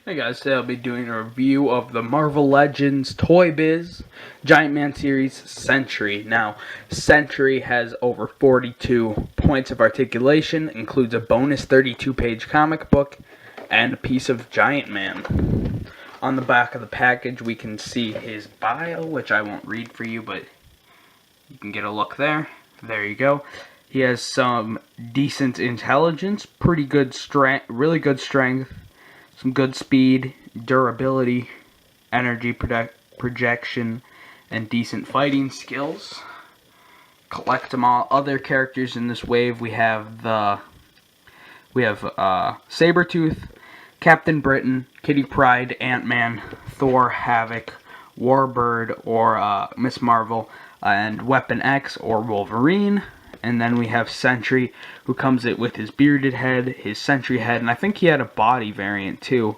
Hey guys, today I'll be doing a review of the Marvel Legends Toy Biz Giant Man series Sentry. Now, Sentry has over 42 points of articulation, includes a bonus 32-page comic book, and a piece of Giant Man. On the back of the package, we can see his bio, which I won't read for you, but you can get a look there. There you go. He has some decent intelligence, pretty good strength, really good strength, some good speed, durability, energy projection, and decent fighting skills. Collect them all. Other characters in this wave, we have Sabretooth, Captain Britain, Kitty Pryde, Ant-Man, Thor, Havoc, Warbird, or Miss Marvel, and Weapon X or Wolverine. And then we have Sentry, who comes with his bearded head, his Sentry head, and I think he had a body variant too,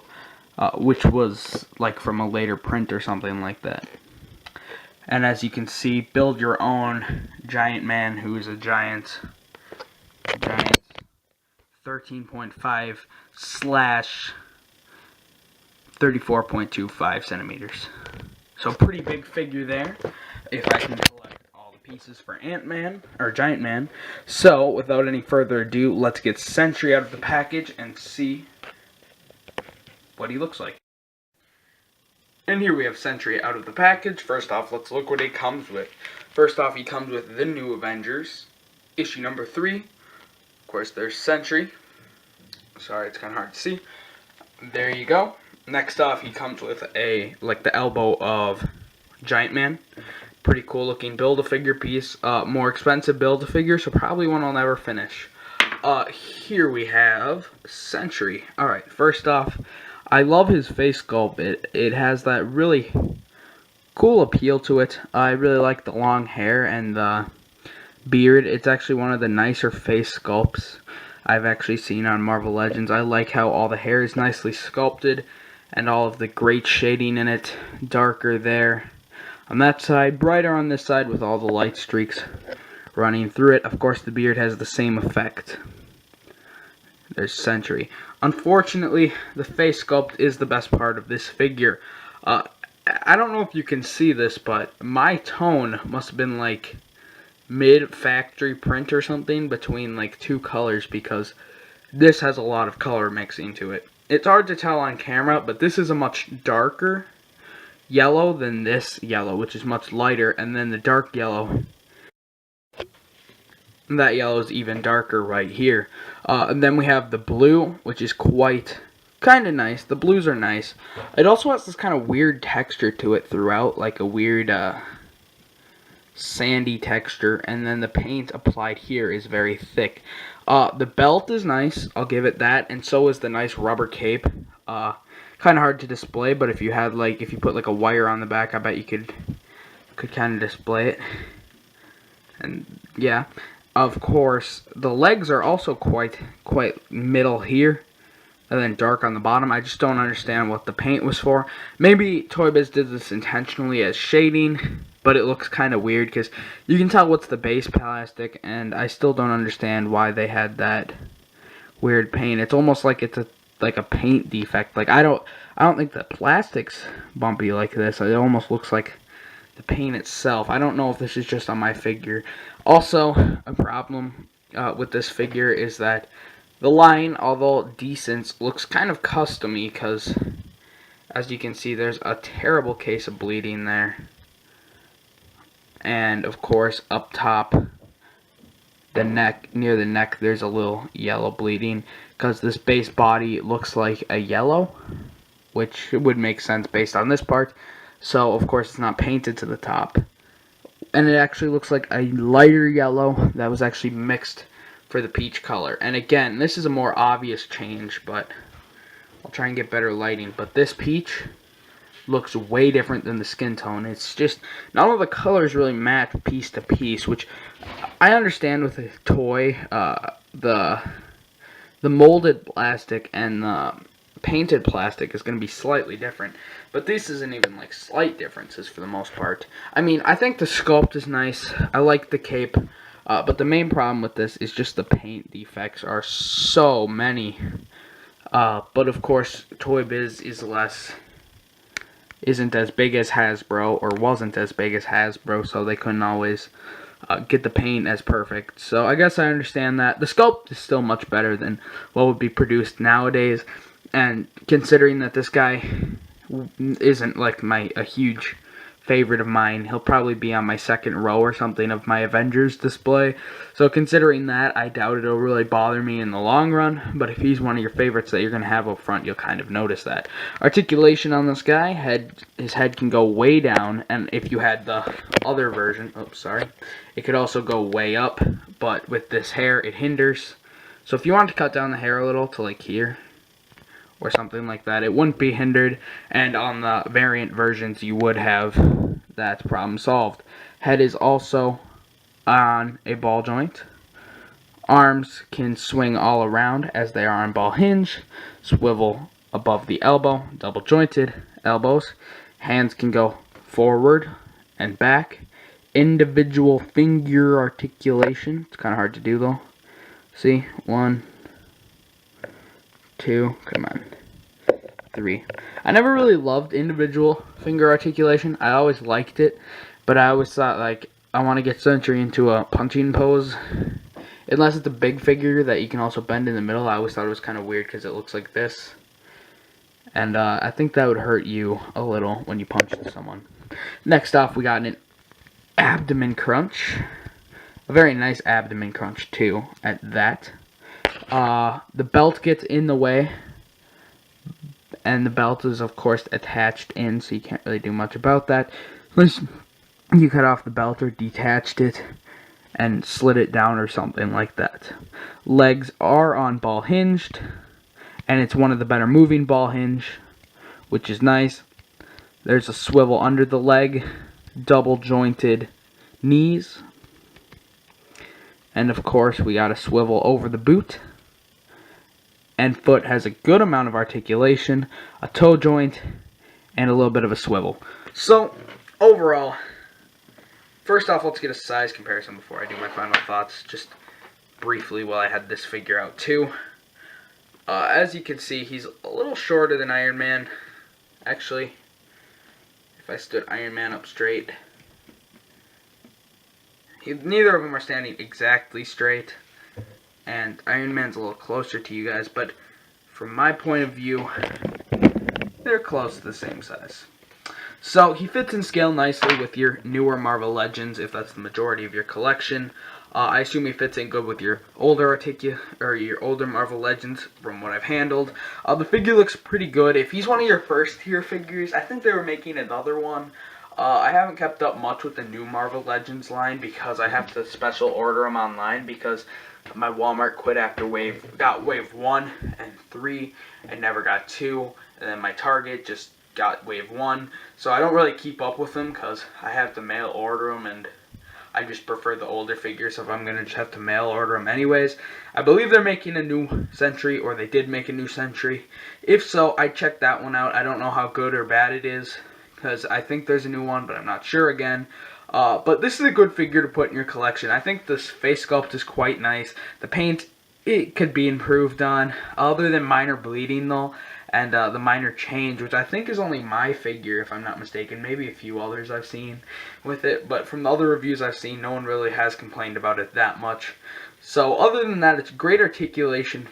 which was like from a later print or something like that. And as you can see, build your own Giant Man, who is a giant 13.5 slash 34.25 centimeters. So pretty big figure there. If I can collect all the pieces for Ant-Man, or Giant Man. So, without any further ado, let's get Sentry out of the package and see what he looks like. And here we have Sentry out of the package. First off, let's look what he comes with. First off, he comes with the New Avengers, issue number 3. Of course, there's Sentry. Sorry, it's kind of hard to see. There you go. Next off, he comes with the elbow of Giant Man. Pretty cool looking Build-A-Figure piece. More expensive Build-A-Figure, so probably one I'll never finish. Here we have Sentry. Alright, first off, I love his face sculpt. It has that really cool appeal to it. I really like the long hair and the beard. It's actually one of the nicer face sculpts I've actually seen on Marvel Legends. I like how all the hair is nicely sculpted and all of the great shading in it. Darker there on that side, brighter on this side with all the light streaks running through it. Of course, the beard has the same effect. There's Sentry. Unfortunately, the face sculpt is the best part of this figure. I don't know if you can see this, but my tone must have been like mid-factory print or something between like two colors, because this has a lot of color mixing to it. It's hard to tell on camera, but this is a much darker yellow than this yellow, which is much lighter, and then the dark yellow, that yellow is even darker right here. And then we have the blue, which is kind of nice. The blues are nice. It also has this kind of weird texture to it throughout, like a weird sandy texture, and then the paint applied here is very thick. The belt is nice, I'll give it that, and so is the nice rubber cape. Kind of hard to display, but if you had if you put like a wire on the back, I bet you could kind of display it. And yeah, of course, the legs are also quite middle here, and then dark on the bottom. I just don't understand what the paint was for. Maybe Toy Biz did this intentionally as shading, but it looks kind of weird because you can tell what's the base plastic, and I still don't understand why they had that weird paint. It's almost like it's a paint defect. Like I don't think the plastic's bumpy like this. It almost looks like the paint itself. I don't know if this is just on my figure. Also, a problem with this figure is that the line, although decent, looks kind of custom-y because, as you can see, there's a terrible case of bleeding there. And, of course, up top, the neck, near the neck, there's a little yellow bleeding because this base body looks like a yellow, which would make sense based on this part. So, of course, it's not painted to the top. And it actually looks like a lighter yellow that was actually mixed for the peach color. And again, this is a more obvious change, but I'll try and get better lighting. But this peach looks way different than the skin tone. It's just, none of the colors really match piece to piece, which I understand with a toy. The molded plastic and the painted plastic is going to be slightly different, but this isn't even like slight differences for the most part. I mean, I think the sculpt is nice. I like the cape, but the main problem with this is just the paint defects are so many. But of course, Toy Biz isn't as big as Hasbro, or wasn't as big as Hasbro, so they couldn't always get the paint as perfect. So I guess I understand that. The sculpt is still much better than what would be produced nowadays, and considering that this guy isn't like a huge favorite of mine, he'll probably be on my second row or something of my Avengers display. So considering that, I doubt it'll really bother me in the long run, but if he's one of your favorites that you're going to have up front, you'll kind of notice that. Articulation on this guy, his head can go way down, and if you had the other version, oops, sorry, it could also go way up, but with this hair, it hinders. So if you want to cut down the hair a little to like here, or something like that, it wouldn't be hindered, and on the variant versions you would have that problem solved. Head is also on a ball joint. Arms can swing all around as they are on ball hinge, swivel above the elbow, double jointed elbows. Hands can go forward and back. Individual finger articulation, it's kind of hard to do though. See, 1, 2, come on, 3. I never really loved individual finger articulation. I always liked it, but I always thought, like, I want to get Sentry into a punching pose. Unless it's a big figure that you can also bend in the middle. I always thought it was kind of weird because it looks like this. And I think that would hurt you a little when you punch someone. Next off, we got an abdomen crunch. A very nice abdomen crunch, too, at that. The belt gets in the way, and the belt is of course attached in, so you can't really do much about that unless you cut off the belt or detached it and slid it down or something like that. Legs are on ball hinged, and it's one of the better moving ball hinge, which is nice. There's a swivel under the leg, double jointed knees, and of course we got a swivel over the boot. And foot has a good amount of articulation, a toe joint, and a little bit of a swivel. So, overall, first off, let's get a size comparison before I do my final thoughts, just briefly while I had this figure out too. As you can see, he's a little shorter than Iron Man. Actually, if I stood Iron Man up straight, neither of them are standing exactly straight. And Iron Man's a little closer to you guys, but from my point of view, they're close to the same size. So he fits in scale nicely with your newer Marvel Legends, if that's the majority of your collection. I assume he fits in good with your older your older Marvel Legends, from what I've handled. The figure looks pretty good. If he's one of your first tier figures, I think they were making another one. I haven't kept up much with the new Marvel Legends line because I have to special order them online because my Walmart quit after got wave 1 and 3 and never got 2, and then my Target just got wave 1, so I don't really keep up with them because I have to mail order them, and I just prefer the older figures, so if I'm going to just have to mail order them anyways. I believe they're making a new Sentry, or they did make a new Sentry. If so, I checked that one out. I don't know how good or bad it is, because I think there's a new one, but I'm not sure again. But this is a good figure to put in your collection. I think this face sculpt is quite nice. The paint, it could be improved on, other than minor bleeding though, and the minor change, which I think is only my figure, if I'm not mistaken. Maybe a few others I've seen with it, but from the other reviews I've seen, no one really has complained about it that much. So other than that, it's great articulation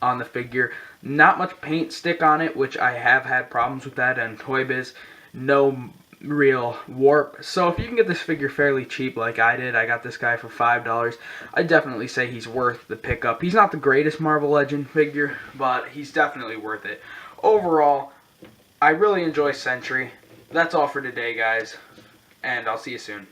on the figure. Not much paint stick on it, which I have had problems with that, and Toy Biz, no real warp. So if you can get this figure fairly cheap like I did, I got this guy for $5, I definitely say he's worth the pickup. He's not the greatest Marvel Legend figure, but he's definitely worth it. Overall, I really enjoy Sentry. That's all for today, guys, and I'll see you soon.